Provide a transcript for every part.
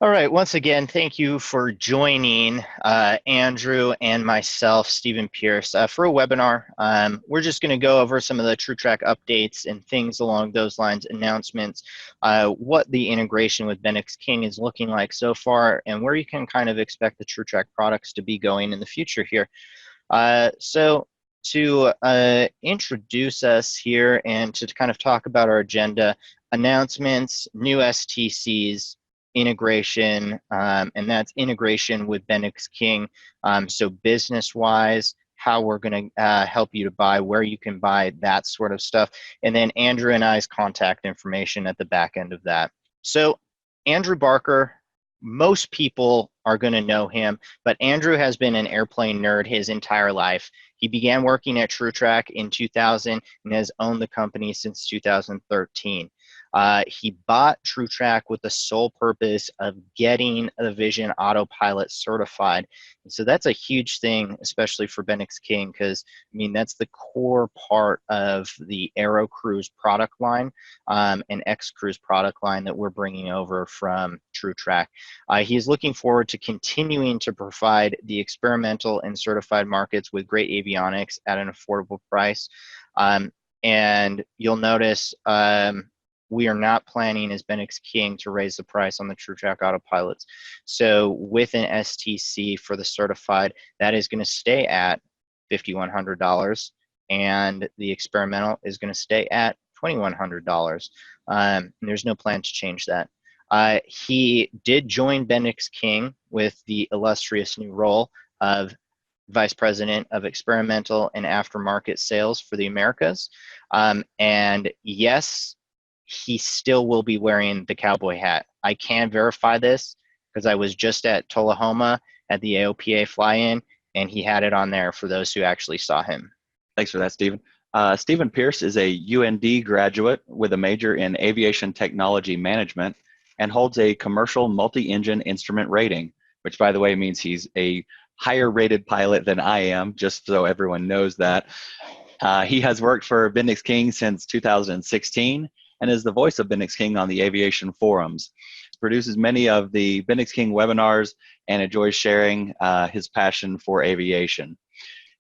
All right, once again, thank you for joining Andrew and myself, Steven Pearce, for a webinar. We're just going to go over some of the TruTrak updates and things along those lines, announcements, what the integration with BendixKing is looking like so far, and where you can kind of expect the TruTrak products to be going in the future here. So to introduce us here and to kind of talk about our agenda, announcements, new STCs, integration, and that's integration with BendixKing. So business-wise, how we're going to help you to buy, where you can buy, that sort of stuff. And then Andrew and I's contact information at the back end of that. So Andrew Barker, most people are going to know him, but Andrew has been an airplane nerd his entire life. He began working at TruTrak in 2000 and has owned the company since 2013. He bought TruTrak with the sole purpose of getting the Vision Autopilot certified. And so that's a huge thing, especially for BendixKing, because I mean, that's the core part of the AeroCruze product line and xCruze product line that we're bringing over from TruTrak. He's looking forward to continuing to provide the experimental and certified markets with great avionics at an affordable price. And you'll notice we are not planning as BendixKing to raise the price on the TruTrak autopilots. So with an STC for the certified, that is going to stay at $5,100, and the experimental is going to stay at $2,100. There's no plan to change that. He did join BendixKing with the illustrious new role of Vice President of Experimental and Aftermarket Sales for the Americas. And yes, he still will be wearing the cowboy hat. I can verify this because I was just at Tullahoma at the AOPA fly-in, and he had it on there for those who actually saw him. Thanks for that, Stephen. Steven Pearce is a UND graduate with a major in aviation technology management and holds a commercial multi-engine instrument rating, which, by the way, means he's a higher rated pilot than I am, just so everyone knows that. He has worked for BendixKing since 2016 and is the voice of BendixKing on the aviation forums. Produces many of the BendixKing webinars and enjoys sharing his passion for aviation.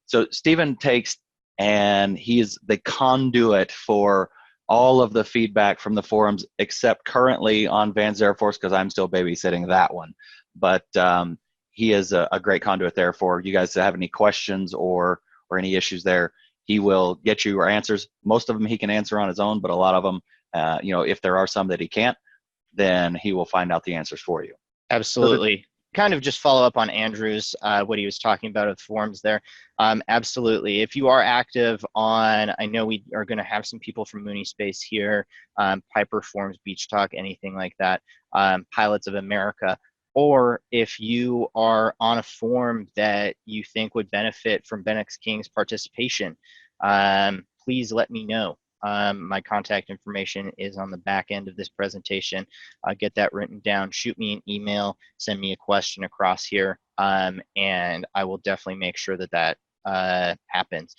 So Stephen takes, and he is the conduit for all of the feedback from the forums, except currently on Vans Air Force, because I'm still babysitting that one. But he is a great conduit there for you guys to have any questions or any issues there. He will get you your answers. Most of them he can answer on his own, but a lot of them, if there are some that he can't, then he will find out the answers for you. Absolutely. So kind of just follow up on Andrew's, what he was talking about with forums there. Absolutely. If you are active on, I know we are going to have some people from Mooney Space here, Piper Forums, Beach Talk, anything like that, Pilots of America. Or if you are on a forum that you think would benefit from BendixKing's participation, please let me know. My contact information is on the back end of this presentation. Get that written down, shoot me an email, send me a question across here, and I will definitely make sure that that happens.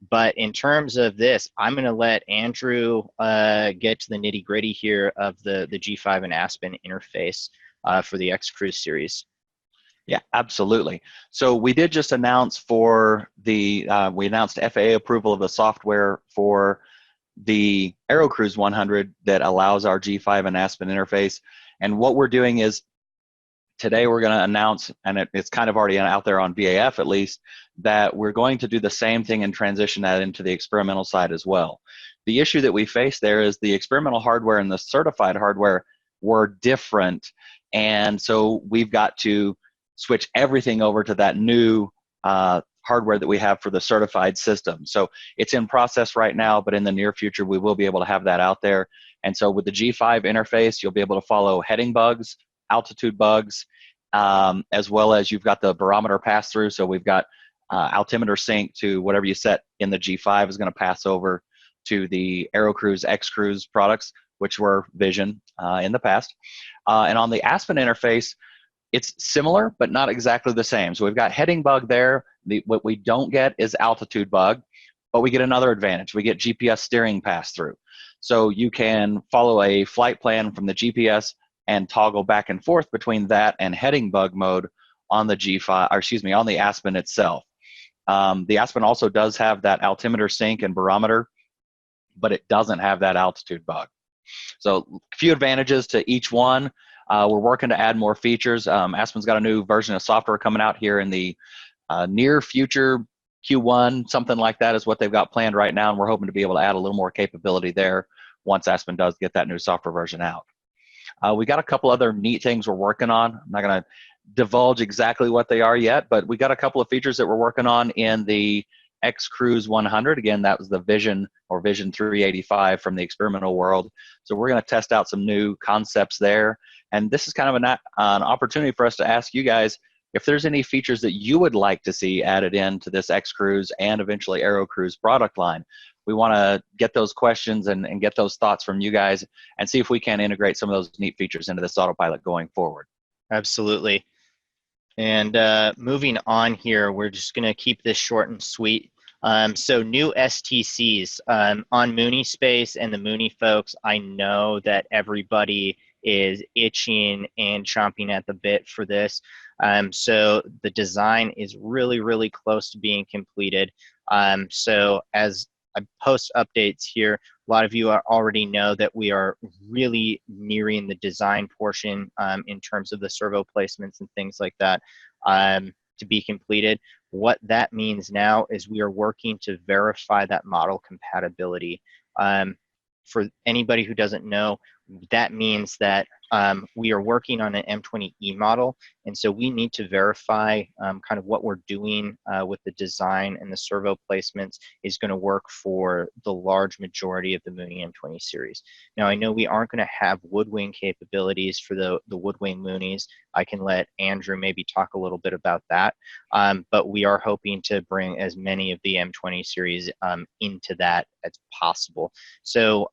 But in terms of this, I'm going to let Andrew get to the nitty gritty here of the G5 and Aspen interface for the xCruze series. Yeah, absolutely. So we did just announce for the, we announced FAA approval of the software for the AeroCruze 100 that allows our G5 and Aspen interface. And what we're doing is today we're going to announce, and it's kind of already out there on VAF at least, that we're going to do the same thing and transition that into the experimental side as well. The issue that we face there is the experimental hardware and the certified hardware were different. And so we've got to switch everything over to that new hardware that we have for the certified system. So it's in process right now, but in the near future, we will be able to have that out there. And so with the G5 interface, you'll be able to follow heading bugs, altitude bugs, as well as you've got the barometer pass through. So we've got altimeter sync to whatever you set in the G5 is going to pass over to the AeroCruze, xCruze products, which were Vision in the past. And on the Aspen interface, it's similar, but not exactly the same. So we've got heading bug there. What we don't get is altitude bug, but we get another advantage. We get GPS steering pass through. So you can follow a flight plan from the GPS and toggle back and forth between that and heading bug mode on the G5, or excuse me, on the Aspen itself. The Aspen also does have that altimeter sync and barometer, but it doesn't have that altitude bug. So a few advantages to each one. We're working to add more features. Aspen's got a new version of software coming out here in the near future, Q1, something like that is what they've got planned right now, and we're hoping to be able to add a little more capability there once Aspen does get that new software version out. We got a couple other neat things we're working on. I'm not going to divulge exactly what they are yet, but we got a couple of features that we're working on in the xCruze 100. Again, that was the Vision or Vision 385 from the experimental world. So we're going to test out some new concepts there. And this is kind of an opportunity for us to ask you guys if there's any features that you would like to see added into this xCruze and eventually AeroCruze product line. We want to get those questions and get those thoughts from you guys and see if we can integrate some of those neat features into this autopilot going forward. Absolutely. And moving on here, we're just going to keep this short and sweet. So new STCs on Mooney Space and the Mooney folks, I know that everybody is itching and chomping at the bit for this. So the design is really, really close to being completed. So as I post updates here, a lot of you already know that we are really nearing the design portion in terms of the servo placements and things like that to be completed. What that means now is we are working to verify that model compatibility. For anybody who doesn't know, that means that we are working on an M20E model, and so we need to verify kind of what we're doing with the design and the servo placements is going to work for the large majority of the Mooney M20 series. Now, I know we aren't going to have woodwing capabilities for the woodwing Moonies. I can let Andrew maybe talk a little bit about that, but we are hoping to bring as many of the M20 series into that as possible. So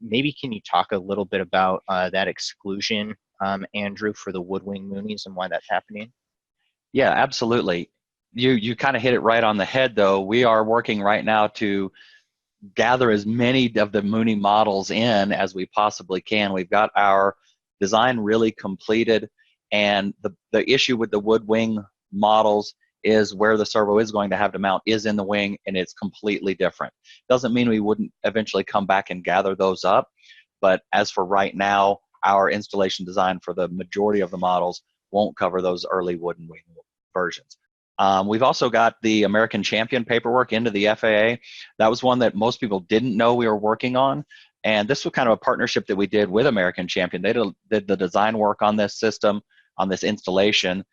maybe can you talk a little bit about that exclusion, Andrew, for the woodwing Moonies and why that's happening? Yeah, absolutely. You kind of hit it right on the head, though. We are working right now to gather as many of the Mooney models in as we possibly can. We've got our design really completed, and the issue with the wood wing models is where the servo is going to have to mount is in the wing, and it's completely different. Doesn't mean we wouldn't eventually come back and gather those up, but as for right now, our installation design for the majority of the models won't cover those early wooden wing versions. We've also got the American Champion paperwork into the FAA. That was one that most people didn't know we were working on. And this was kind of a partnership that we did with American Champion. They did the design work on this system, on this installation,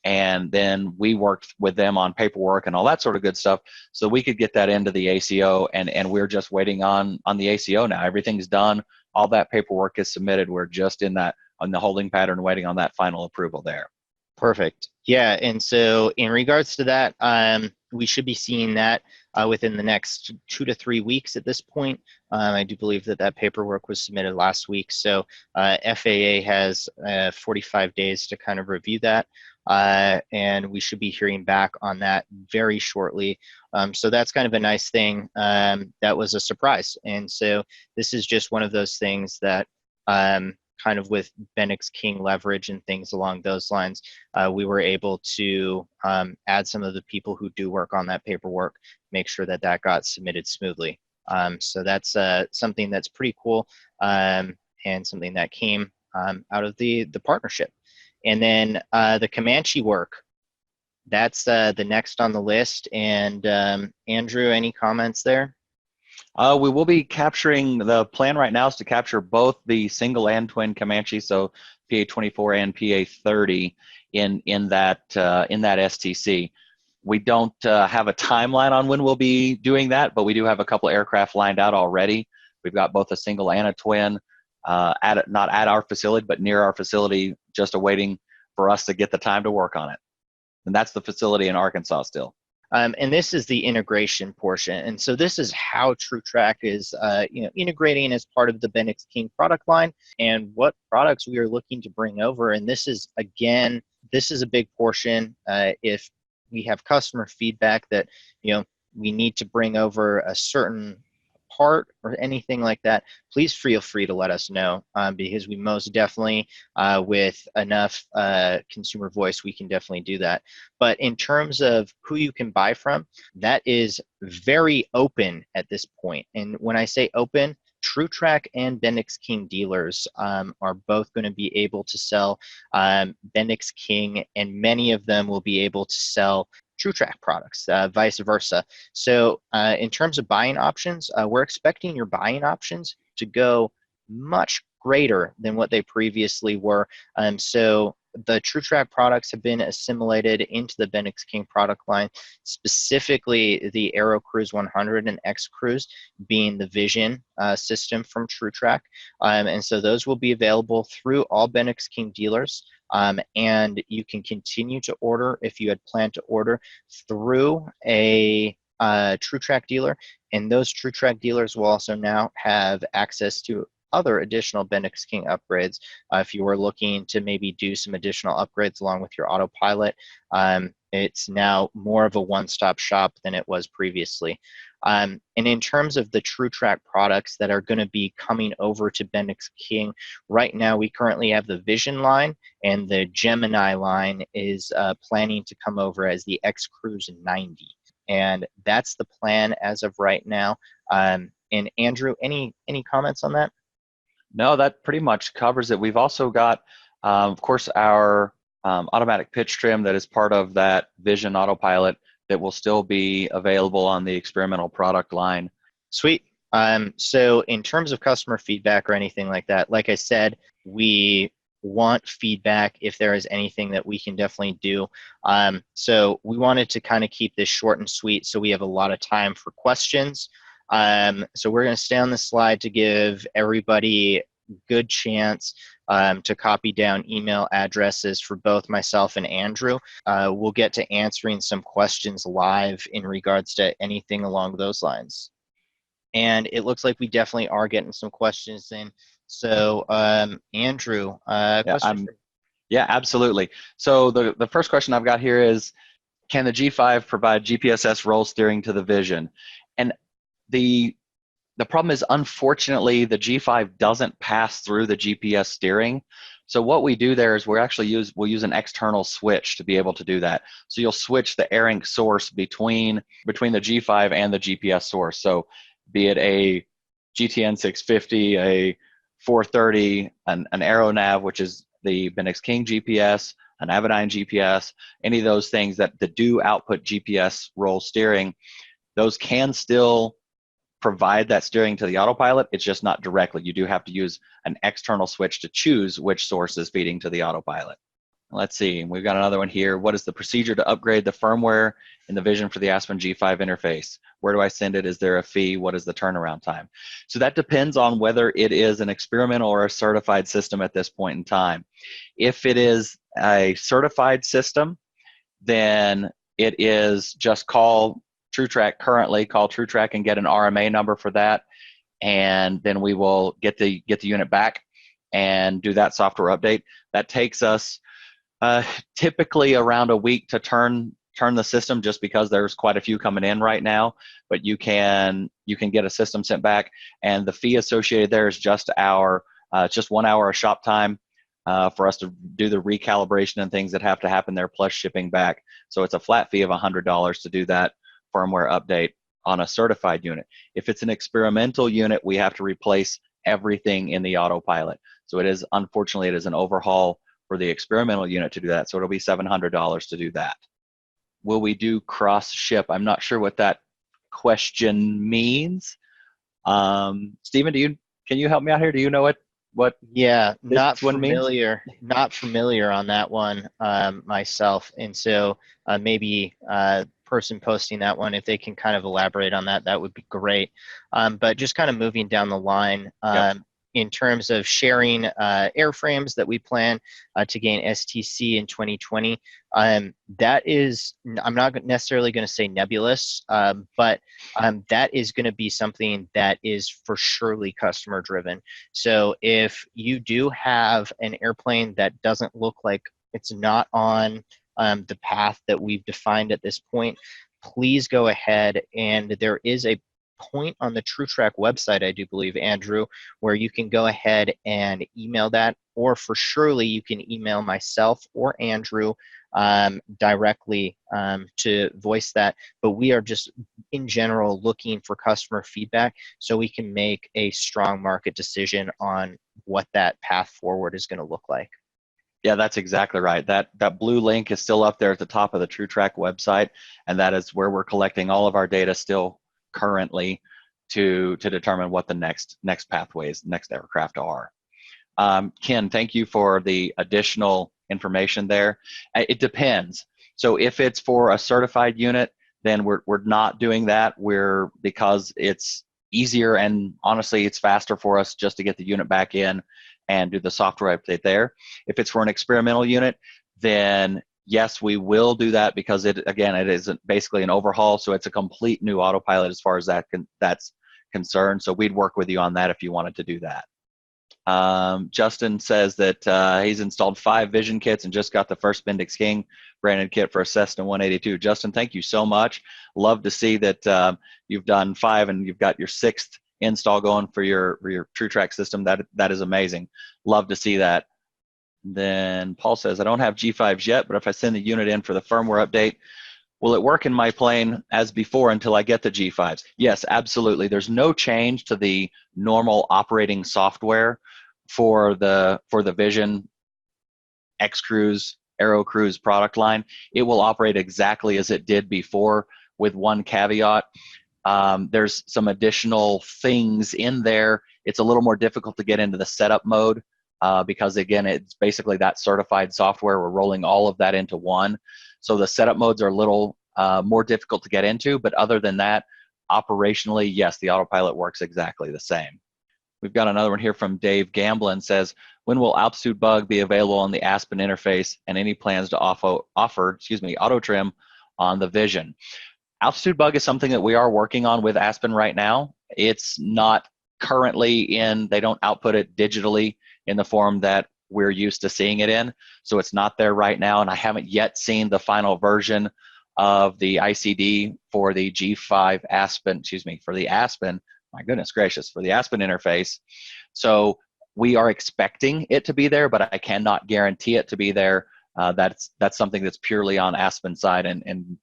and then we worked with them on paperwork and all that sort of good stuff so we could get that into the ACO, and we're just waiting on the ACO now. Everything's done. All that paperwork is submitted. We're just on the holding pattern waiting on that final approval there. Perfect. Yeah, and so in regards to that, we should be seeing that within the next 2 to 3 weeks at this point. I do believe that paperwork was submitted last week, so FAA has 45 days to kind of review that, and we should be hearing back on that very shortly. So that's kind of a nice thing. That was a surprise, and so this is just one of those things that kind of with BendixKing leverage and things along those lines, we were able to add some of the people who do work on that paperwork, make sure that that got submitted smoothly. So that's something that's pretty cool, and something that came out of the partnership. And then the Comanche work, that's the next on the list. And Andrew, any comments there? We will be capturing, the plan right now is to capture both the single and twin Comanche, so PA-24 and PA-30 in that STC. We don't have a timeline on when we'll be doing that, but we do have a couple aircraft lined out already. We've got both a single and a twin, not at our facility, but near our facility, just awaiting for us to get the time to work on it. And that's the facility in Arkansas still. And this is the integration portion. And so this is how TruTrak is integrating as part of the BendixKing product line and what products we are looking to bring over. And this is, again, this is a big portion. If we have customer feedback that, we need to bring over a certain part or anything like that, please feel free to let us know, because we most definitely, with enough consumer voice, we can definitely do that. But in terms of who you can buy from, that is very open at this point. And when I say open, TruTrak and BendixKing dealers are both going to be able to sell BendixKing, and many of them will be able to sell TruTrak products, vice versa. So in terms of buying options, we're expecting your buying options to go much greater than what they previously were. So the TruTrak products have been assimilated into the BendixKing product line, specifically the AeroCruze 100 and xCruze being the vision system from TruTrak. And so those will be available through all BendixKing dealers. And you can continue to order if you had planned to order through a TruTrak dealer. And those TruTrak dealers will also now have access to other additional BendixKing upgrades. If you were looking to maybe do some additional upgrades along with your autopilot, it's now more of a one-stop shop than it was previously. And in terms of the TruTrak products that are going to be coming over to BendixKing, right now we currently have the Vision line, and the Gemini line is planning to come over as the xCruze 90. And that's the plan as of right now. And Andrew, any comments on that? No, that pretty much covers it. We've also got, of course, our automatic pitch trim that is part of that Vision autopilot that will still be available on the experimental product line. Sweet. So in terms of customer feedback or anything like that, like I said, we want feedback if there is anything that we can definitely do. So we wanted to kind of keep this short and sweet so we have a lot of time for questions. So we're going to stay on the slide to give everybody good chance to copy down email addresses for both myself and Andrew. We'll get to answering some questions live in regards to anything along those lines. And it looks like we definitely are getting some questions in. So Andrew, yeah, absolutely. So the first question I've got here is, can the G5 provide GPSS roll steering to the Vision? And the problem is, unfortunately, the G5 doesn't pass through the GPS steering. So what we do there is we'll use an external switch to be able to do that. So you'll switch the AirInc source between the G5 and the GPS source. So be it a GTN 650, a 430, an AeroNav, which is the BendixKing GPS, an Avidyne GPS, any of those things that do output GPS roll steering, those can still provide that steering to the autopilot. It's just not directly. You do have to use an external switch to choose which source is feeding to the autopilot. Let's see, we've got another one here. What is the procedure to upgrade the firmware in the Vision for the Aspen G5 interface? Where do I send it? Is there a fee? What is the turnaround time? So that depends on whether it is an experimental or a certified system at this point in time. If it is a certified system, then it is just call TruTrak and get an RMA number for that, and then we will get the unit back and do that software update. That takes us typically around a week to turn the system, just because there's quite a few coming in right now. But you can get a system sent back, and the fee associated there is just 1 hour of shop time for us to do the recalibration and things that have to happen there, plus shipping back. So it's a flat fee of $100 to do that firmware update on a certified unit. If it's an experimental unit, we have to replace everything in the autopilot. So unfortunately, it is an overhaul for the experimental unit to do that. So it'll be $700 to do that. Will we do cross ship? I'm not sure what that question means. Stephen, can you help me out here? Do you know what? Yeah, not familiar on that one myself. And so maybe person posting that one, if they can kind of elaborate on that, that would be great. But just kind of moving down the line, Yep. In terms of sharing airframes that we plan to gain STC in 2020, that is, I'm not necessarily going to say nebulous, but that is going to be something that is for surely customer driven. So if you do have an airplane that doesn't look like it's not on the path that we've defined at this point, please go ahead, and there is a point on the TruTrak website, I do believe, Andrew, where you can go ahead and email that, or for surely you can email myself or Andrew directly to voice that. But we are just in general looking for customer feedback so we can make a strong market decision on what that path forward is going to look like. Yeah, that's exactly right. That blue link is still up there at the top of the TruTrak website, and that is where we're collecting all of our data still currently to determine what the next pathways, next aircraft are. Ken, thank you for the additional information there. It depends. So if it's for a certified unit, then we're not doing that. Because it's easier and honestly it's faster for us just to get the unit back in and do the software update there. If it's for an experimental unit, then yes, we will do that because it is basically an overhaul, so it's a complete new autopilot as far as that's concerned. So we'd work with you on that if you wanted to do that. Justin says that he's installed 5 vision kits and just got the first BendixKing branded kit for a Cessna 182. Justin, thank you so much. Love to see that you've done 5 and you've got your 6th install going for your TruTrak system. That is amazing. Love to see that. Then Paul says, I don't have G5s yet, but if I send the unit in for the firmware update, will it work in my plane as before until I get the G5s? Yes, absolutely. There's no change to the normal operating software for the Vision, xCruze, AeroCruze product line. It will operate exactly as it did before, with one caveat. There's some additional things in there. It's a little more difficult to get into the setup mode because, again, it's basically that certified software. We're rolling all of that into one. So the setup modes are a little more difficult to get into, but other than that, operationally, yes, the autopilot works exactly the same. We've got another one here from Dave Gamblin. Says, when will Altitude Bug be available on the Aspen interface, and any plans to offer auto trim on the Vision? Altitude Bug is something that we are working on with Aspen right now. It's not currently they don't output it digitally in the form that we're used to seeing it in, so it's not there right now, and I haven't yet seen the final version of the ICD for the G5 Aspen, for the Aspen, my goodness gracious, for the Aspen interface. So we are expecting it to be there, but I cannot guarantee it to be there. That's something that's purely on Aspen side, and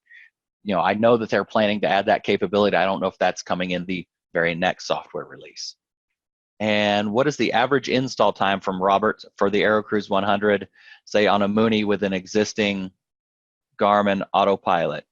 I know that they're planning to add that capability. I don't know if that's coming in the very next software release. And what is the average install time from Robert for the AeroCruze 100, say on a Mooney with an existing Garmin autopilot?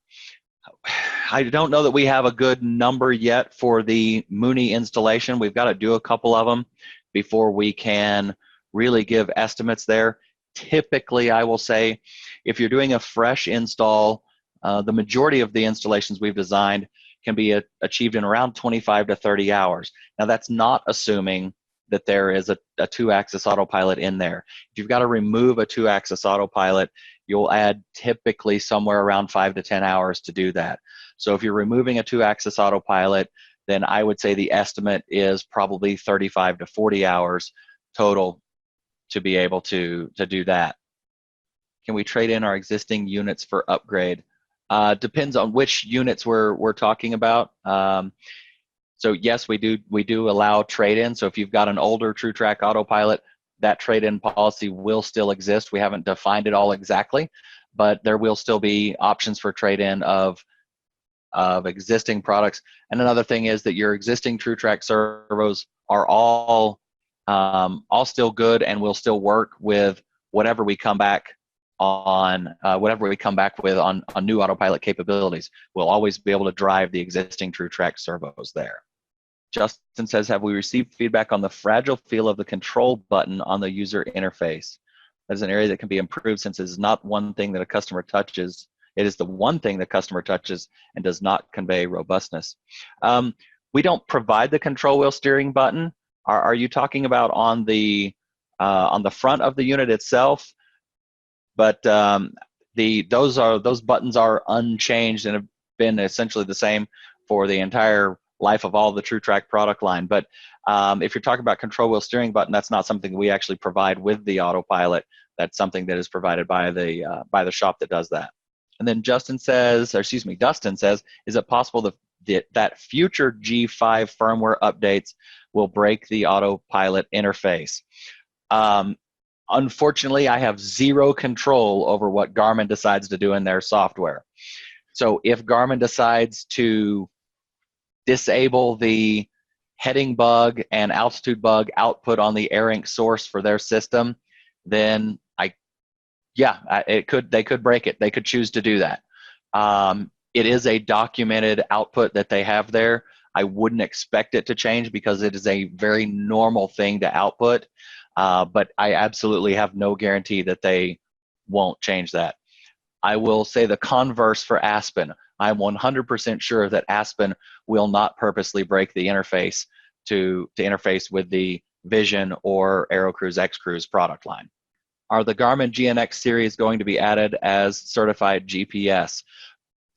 I don't know that we have a good number yet for the Mooney installation. We've got to do a couple of them before we can really give estimates there. Typically, I will say, if you're doing a fresh install, the majority of the installations we've designed can be achieved in around 25 to 30 hours. Now, that's not assuming that there is a 2-axis autopilot in there. If you've got to remove a 2-axis autopilot, you'll add typically somewhere around 5 to 10 hours to do that. So if you're removing a 2-axis autopilot, then I would say the estimate is probably 35 to 40 hours total to be able to do that. Can we trade in our existing units for upgrade? Depends on which units we're talking about. So yes, we do allow trade-in. So if you've got an older TruTrak autopilot, that trade-in policy will still exist. We haven't defined it all exactly, but there will still be options for trade-in of existing products. And another thing is that your existing TruTrak servos are all still good and will still work with whatever we come back with on new autopilot capabilities. We'll always be able to drive the existing TruTrak servos there. Justin says, have we received feedback on the fragile feel of the control button on the user interface? That is an area that can be improved since it is not one thing that a customer touches. It is the one thing the customer touches and does not convey robustness. We don't provide the control wheel steering button. Are you talking about on the front of the unit itself? But those buttons are unchanged and have been essentially the same for the entire life of all the TruTrak product line. But if you're talking about control wheel steering button, that's not something we actually provide with the autopilot. That's something that is provided by the shop that does that. And then Dustin says, is it possible that future G5 firmware updates will break the autopilot interface. Unfortunately, I have zero control over what Garmin decides to do in their software. So if Garmin decides to disable the heading bug and altitude bug output on the AirInc source for their system, then they could break it. They could choose to do that. It is a documented output that they have there. I wouldn't expect it to change because it is a very normal thing to output, but I absolutely have no guarantee that they won't change that. I will say the converse for Aspen. I'm 100% sure that Aspen will not purposely break the interface to interface with the Vision or AeroCruze xCruze product line. Are the Garmin GNX series going to be added as certified GPS?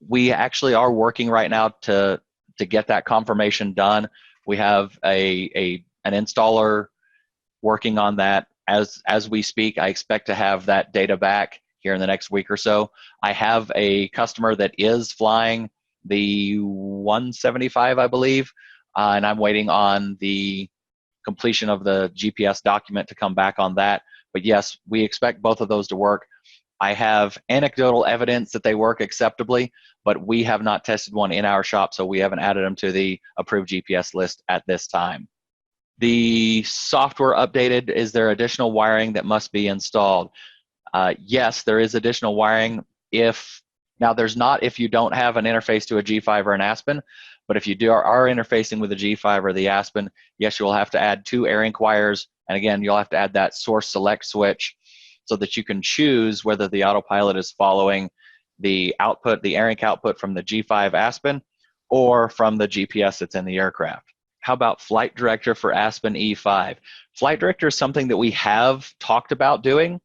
We actually are working right now to get that confirmation done. We have an installer working on that as we speak. I expect to have that data back here in the next week or so. I have a customer that is flying the 175, I believe, and I'm waiting on the completion of the GPS document to come back on that. But yes, we expect both of those to work. I have anecdotal evidence that they work acceptably, but we have not tested one in our shop, so we haven't added them to the approved GPS list at this time. The software updated, is there additional wiring that must be installed? Yes, there is additional wiring. Now there's not if you don't have an interface to a G5 or an Aspen, but if you are interfacing with a G5 or the Aspen, yes, you'll have to add 2 AirInc wires, and again, you'll have to add that source select switch so that you can choose whether the autopilot is following the output, the AirInc output from the G5 Aspen or from the GPS that's in the aircraft. How about Flight Director for Aspen E5? Flight Director is something that we have talked about doing.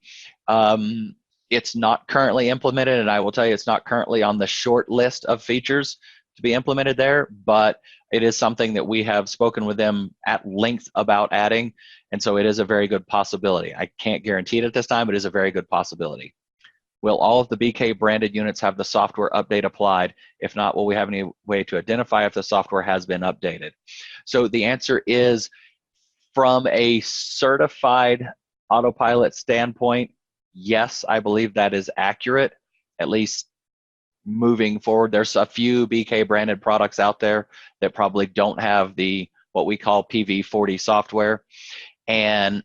It's not currently implemented, and I will tell you it's not currently on the short list of features to be implemented there, but it is something that we have spoken with them at length about adding, and so it is a very good possibility. I can't guarantee it at this time, but it is a very good possibility. Will all of the BK branded units have the software update applied? If not, will we have any way to identify if the software has been updated? So the answer is, from a certified autopilot standpoint, yes, I believe that is accurate, at least moving forward. There's a few BK branded products out there that probably don't have the what we call PV40 software. And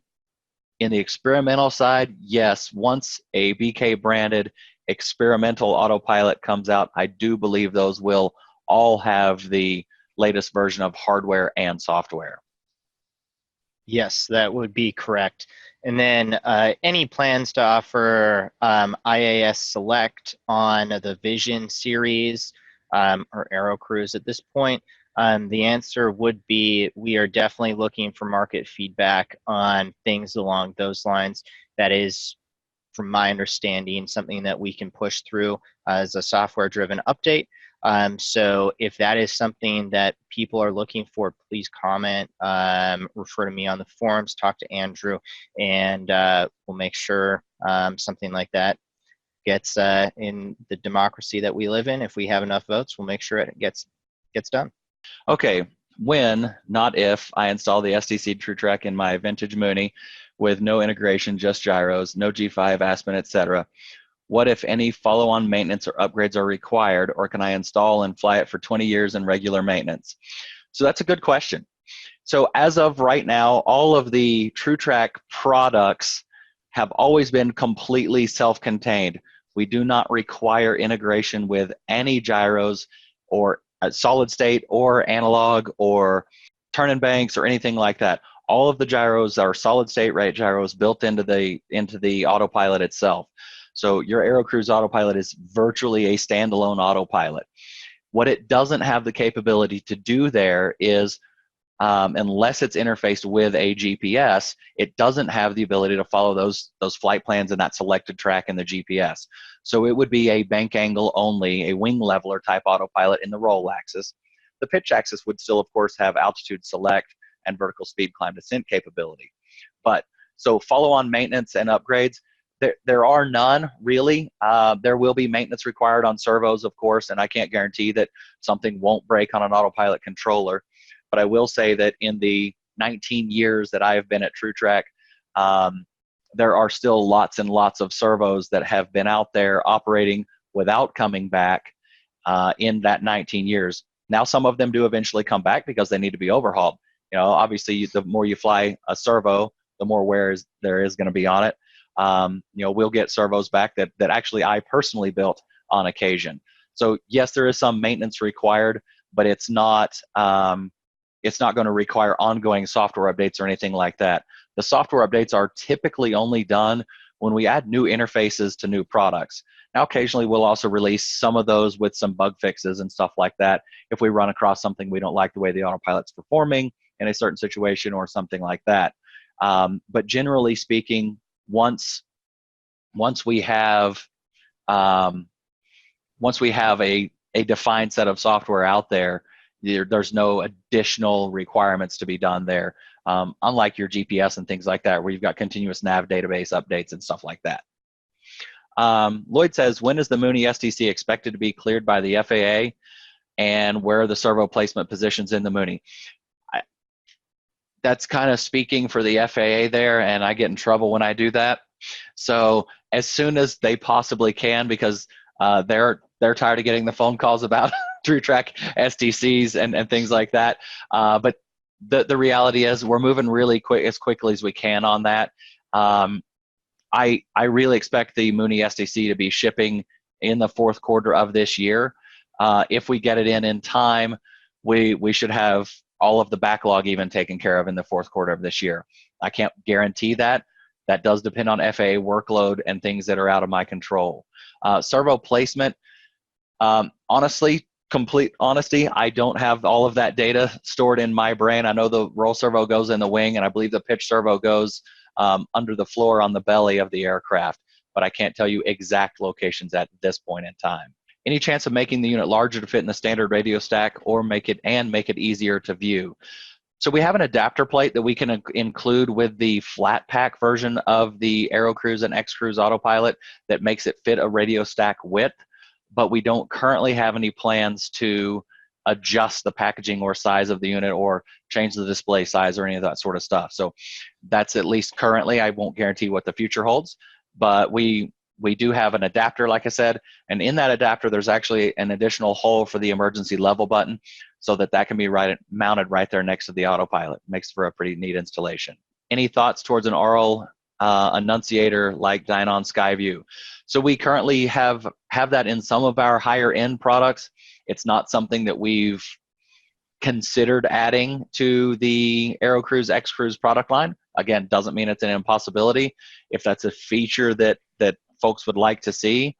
in the experimental side, yes, once a BK branded experimental autopilot comes out, I do believe those will all have the latest version of hardware and software. Yes, that would be correct. And then any plans to offer IAS Select on the Vision series or AeroCruze at this point? The answer would be we are definitely looking for market feedback on things along those lines. That is, from my understanding, something that we can push through as a software-driven update. So if that is something that people are looking for, please comment, refer to me on the forums, talk to Andrew, and we'll make sure something like that gets in the democracy that we live in. If we have enough votes, we'll make sure it gets done. Okay, when, not if, I install the STC TruTrak in my vintage Mooney with no integration, just gyros, no G5, Aspen, etc., what, if any, follow-on maintenance or upgrades are required, or can I install and fly it for 20 years in regular maintenance? So that's a good question. So as of right now, all of the TruTrak products have always been completely self-contained. We do not require integration with any gyros or solid state or analog or turn-in banks or anything like that. All of the gyros are solid state rate gyros built into the autopilot itself. So your AeroCruze autopilot is virtually a standalone autopilot. What it doesn't have the capability to do there is, unless it's interfaced with a GPS, it doesn't have the ability to follow those flight plans in that selected track in the GPS. So it would be a bank angle only, a wing leveler type autopilot in the roll axis. The pitch axis would still, of course, have altitude select and vertical speed climb descent capability. But so follow-on maintenance and upgrades, there are none really. There will be maintenance required on servos, of course, and I can't guarantee that something won't break on an autopilot controller. But I will say that in the 19 years that I have been at TruTrak, there are still lots and lots of servos that have been out there operating without coming back in that 19 years. Now, some of them do eventually come back because they need to be overhauled. You know, obviously, the more you fly a servo, the more wear there is going to be on it. You know, we'll get servos back that actually I personally built on occasion. So yes, there is some maintenance required, but it's not going to require ongoing software updates or anything like that. The software updates are typically only done when we add new interfaces to new products. Now, occasionally we'll also release some of those with some bug fixes and stuff like that if we run across something we don't like the way the autopilot's performing in a certain situation or something like that. But generally speaking, once we have a defined set of software out there, there's no additional requirements to be done there. Unlike your GPS and things like that, where you've got continuous nav database updates and stuff like that. Lloyd says, when is the Mooney STC expected to be cleared by the FAA, and where are the servo placement positions in the Mooney? That's kind of speaking for the FAA there, and I get in trouble when I do that. So as soon as they possibly can, because they're tired of getting the phone calls about TruTrak STCs and things like that. But the reality is we're moving really quick, as quickly as we can on that. I really expect the Mooney STC to be shipping in the fourth quarter of this year. If we get it in time, we should have all of the backlog even taken care of in the fourth quarter of this year. I can't guarantee that. That does depend on FAA workload and things that are out of my control. Servo placement, honestly, complete honesty, I don't have all of that data stored in my brain. I know the roll servo goes in the wing, and I believe the pitch servo goes under the floor on the belly of the aircraft, but I can't tell you exact locations at this point in time. Any chance of making the unit larger to fit in the standard radio stack, or make it easier to view? So we have an adapter plate that we can include with the flat pack version of the AeroCruze and xCruze autopilot that makes it fit a radio stack width, but we don't currently have any plans to adjust the packaging or size of the unit or change the display size or any of that sort of stuff. So that's at least currently. I won't guarantee what the future holds, but we do have an adapter, like I said, and in that adapter there's actually an additional hole for the emergency level button, so that can be mounted right there next to the autopilot. Makes for a pretty neat installation. Any thoughts towards an oral annunciator like Dynon Skyview? So we currently have that in some of our higher end products. It's not something that we've considered adding to the AeroCruze xCruze product line. Again, doesn't mean it's an impossibility. If that's a feature that folks would like to see,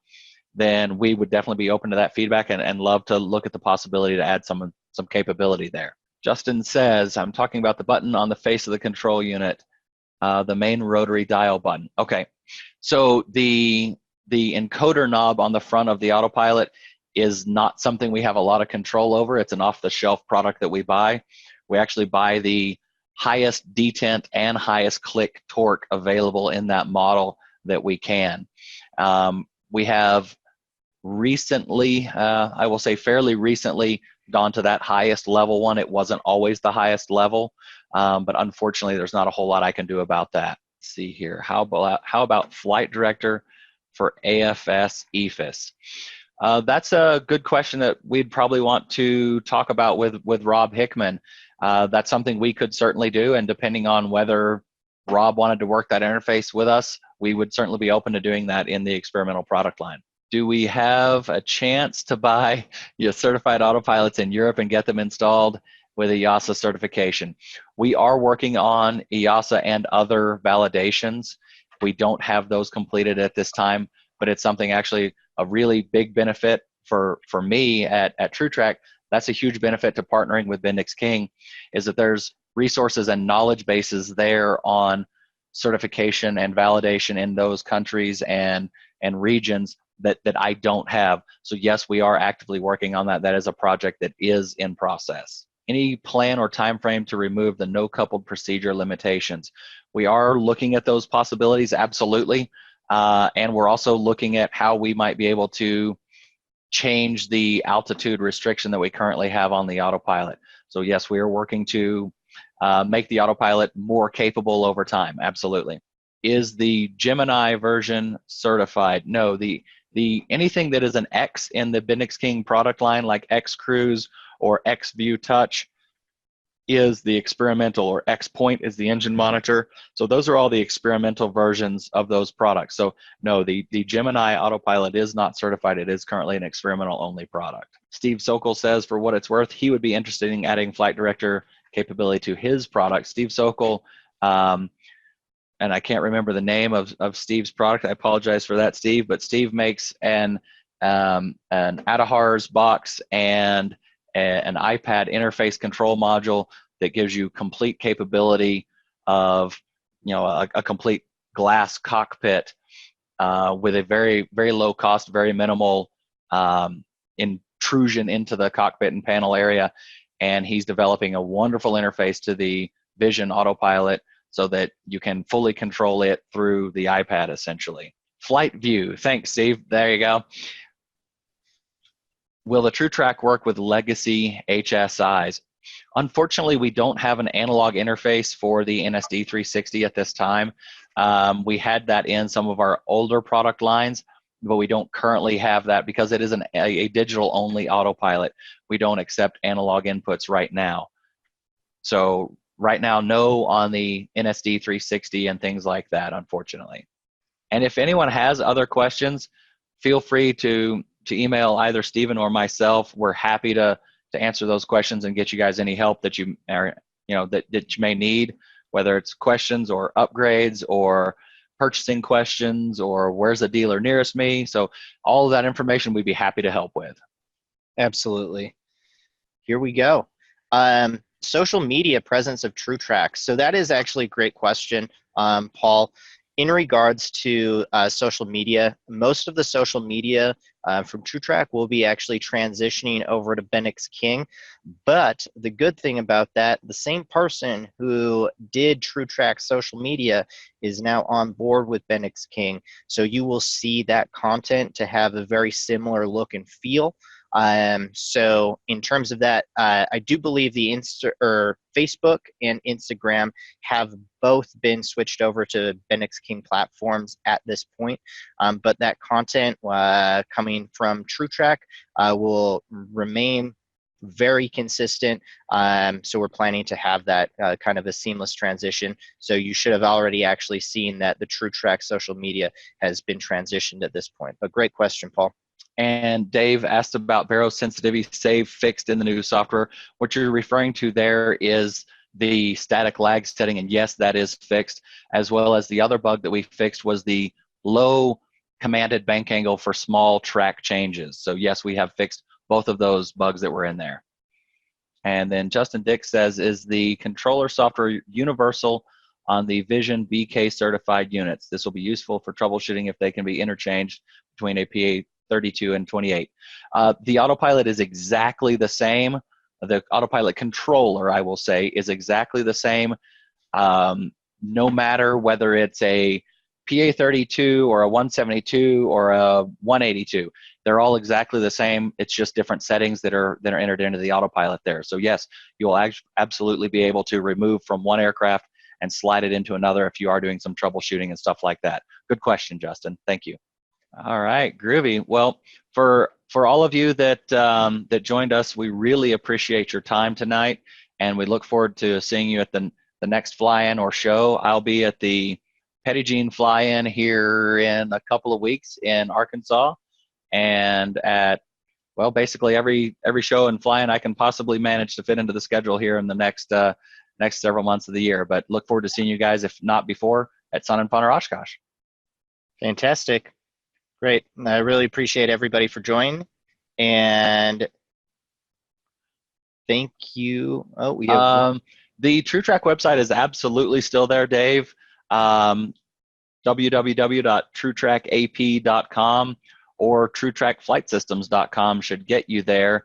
then we would definitely be open to that feedback and love to look at the possibility to add some capability there. Justin says, I'm talking about the button on the face of the control unit, the main rotary dial button. Okay, so the encoder knob on the front of the autopilot is not something we have a lot of control over. It's an off-the-shelf product that we buy. We actually buy the highest detent and highest click torque available in that model that we can. We have recently, I will say fairly recently, gone to that highest level one. It wasn't always the highest level, but unfortunately there's not a whole lot I can do about that. Let's see here, how about flight director for AFS EFIS? That's a good question that we'd probably want to talk about with Rob Hickman. That's something we could certainly do, and depending on whether Rob wanted to work that interface with us, we would certainly be open to doing that in the experimental product line. Do we have a chance to buy certified autopilots in Europe and get them installed with EASA certification? We are working on EASA and other validations. We don't have those completed at this time, but it's something actually a really big benefit for me at TruTrak. That's a huge benefit to partnering with BendixKing, is that there's resources and knowledge bases there on certification and validation in those countries and regions that I don't have. So yes, we are actively working on that. That is a project that is in process. Any plan or time frame to remove the no coupled procedure limitations? We are looking at those possibilities, absolutely. And we're also looking at how we might be able to change the altitude restriction that we currently have on the autopilot. So yes, we are working to make the autopilot more capable over time. Absolutely. Is the Gemini version certified? No, the anything that is an X in the BendixKing product line, like xCruze or XView Touch, is the experimental, or X Point is the engine monitor. So those are all the experimental versions of those products. So no, the Gemini autopilot is not certified. It is currently an experimental only product. Steve Sokol says, for what it's worth, he would be interested in adding flight director capability to his product. Steve Sokol, and I can't remember the name of Steve's product. I apologize for that, Steve, but Steve makes an Adahars box and an iPad interface control module that gives you complete capability of, a complete glass cockpit with a very, very low cost, very minimal intrusion into the cockpit and panel area. And he's developing a wonderful interface to the Vision autopilot so that you can fully control it through the iPad, essentially. Flight View. Thanks, Steve. There you go. Will the TruTrak work with legacy HSIs? Unfortunately, we don't have an analog interface for the NSD 360 at this time. We had that in some of our older product lines, but we don't currently have that because it is a digital-only autopilot. We don't accept analog inputs right now. So right now, no on the NSD 360 and things like that, unfortunately. And if anyone has other questions, feel free to email either Steven or myself. We're happy to answer those questions and get you guys any help that you are, that you may need, whether it's questions or upgrades or purchasing questions or where's the dealer nearest me. So all of that information we'd be happy to help with. Absolutely. Here we go. Social media presence of TruTrak. So that is actually a great question, Paul. In regards to social media, most of the social media from TruTrak will be actually transitioning over to BendixKing. But the good thing about that, the same person who did TruTrak social media is now on board with BendixKing. So you will see that content to have a very similar look and feel. So in terms of that, I do believe the Facebook and Instagram have both been switched over to BendixKing platforms at this point. But that content coming from TruTrak will remain very consistent. So we're planning to have that kind of a seamless transition. So you should have already actually seen that the TruTrak social media has been transitioned at this point. But great question, Paul. And Dave asked about baro sensitivity save fixed in the new software. What you're referring to there is the static lag setting, and yes, that is fixed, as well as the other bug that we fixed was the low commanded bank angle for small track changes. So yes, we have fixed both of those bugs that were in there. And then Justin Dick says, is the controller software universal on the Vision BK certified units? This will be useful for troubleshooting if they can be interchanged between a PA 32 and 28. The autopilot is exactly the same. The autopilot controller, I will say, is exactly the same, no matter whether it's a PA 32 or a 172 or a 182. They're all exactly the same. It's just different settings that are entered into the autopilot there. So yes, you will absolutely be able to remove from one aircraft and slide it into another if you are doing some troubleshooting and stuff like that. Good question, Justin. Thank you. All right, groovy. Well, for all of you that that joined us, we really appreciate your time tonight, and we look forward to seeing you at the next fly-in or show. I'll be at the Petit Jean fly-in here in a couple of weeks in Arkansas, and at, well, basically every show and fly-in I can possibly manage to fit into the schedule here in the next several months of the year. But look forward to seeing you guys, if not before, at Sun and Fun or Oshkosh. Fantastic. Great. I really appreciate everybody for joining, and thank you. Oh, we have the TruTrak website is absolutely still there, Dave. www.trutrakap.com or TruTrakFlightSystems.com should get you there.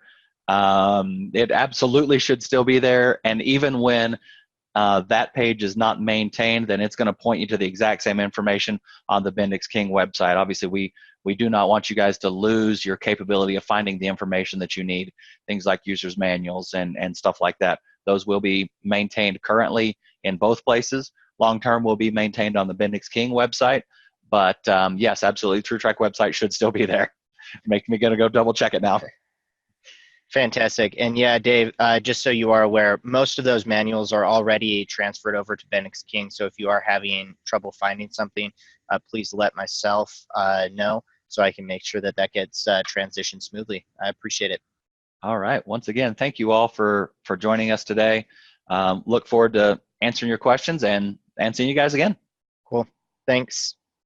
It absolutely should still be there, and even when that page is not maintained, then it's going to point you to the exact same information on the BendixKing website. Obviously, we do not want you guys to lose your capability of finding the information that you need, things like users manuals and stuff like that. Those will be maintained currently in both places. Long term will be maintained on the BendixKing website, but yes, absolutely, TruTrak website should still be there. Make me gonna go double check it now. Fantastic. And yeah, Dave, just so you are aware, most of those manuals are already transferred over to BendixKing. So if you are having trouble finding something, please let myself know so I can make sure that that gets transitioned smoothly. I appreciate it. All right. Once again, thank you all for joining us today. Look forward to answering your questions and seeing you guys again. Cool. Thanks.